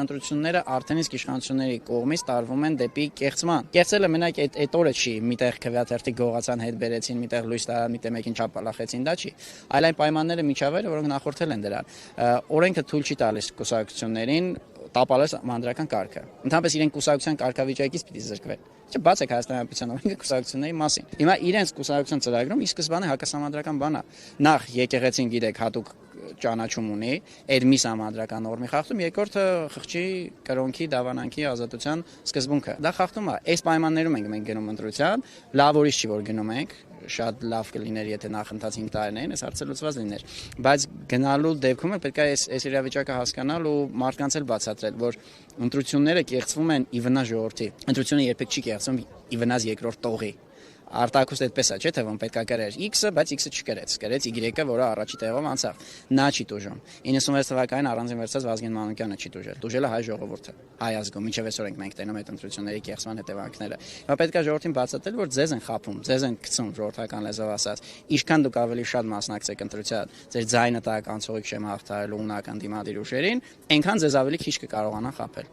Ընտրությունները արդեն իսկ իշխանությունների կողմից տարվում են դեպի կեղծման։ Կեղծելը մենակ այդ օրը չի, միտեղ քվեաթերթի գողացան հետ բերեցին, միտեղ լույս տարան, միտեղ մեկին չապալախեցին, դա չի։ Այլ այն պայմանները միջավայրը, որոնք նախորդել են դրան։ Օրենքը թույլ չի տալիս կուսակցություններին տապալել մանրական կարգը։ Ընդհանրապես իրենք կուսակցության կարգավիճակից պիտի զրկվեն։ Չէ, բացեք Հայաստանի Հանրապետության օրենքը կուսակցությունների մասին։ Հիմա իրենց կուսակցության ծրագրում ի սկզբանե հակասահմանադրական բան է։ Նախ եկեղեցին գիտեք հատուկ ճանաչում ունի, այդ մի համադրական նորմի խախտում, երկրորդը խղճի, կրոնքի, դավանանքի ազատության սկզբունքը։ Դա խախտում է։ Այս պայմաններում ենք մենք գնում ընտրության, լավ օրից չի որ գնում ենք, շատ լավ կլիներ, եթե նախընթաց 5 տարիներին այս հարցը լուծված լիներ, բայց գնալու դեպքում էլ պետք է այս իրավիճակը հասկանալ ու մարդկանց էլ բացատրել, որ ընտրությունները կեղծվում են ի վնաս ժողովրդի։ Ընտրությունը երբեք չի կեղծվում ի վնաս երկրորդ տողի։ Արտակուստ այդպես է, չէ՞, թե ոնց պետք է կրեր X-ը, բայց X-ը չկրեց, կրեց Y-ը, որը առաջի տեղով անցավ։ Նա չի տուժում։ 96 թվականին առանձին վերցած Վազգեն Մանուկյանը չի տուժել։ Տուժել է հայ ժողովուրդը, հայ ազգը։ Մինչև այսօր ենք մենք տենում այդ ընտրությունների կեղծման հետևանքները։ Հիմա պետք է ժողովրդին բացատրել, որ ձեզ են խաբում, ձեզ են գցում ժողովրդական լեզվով ասած։ Ինչքան դուք ավելի շատ մասնակցեք ընտրության, ձեր ձայնը տակ անցողիկ շեմ հաղթահարելու ունական դիմադիր ուժերին, այնքան ձեզ ավելի քիչ կկարողանան խաբել։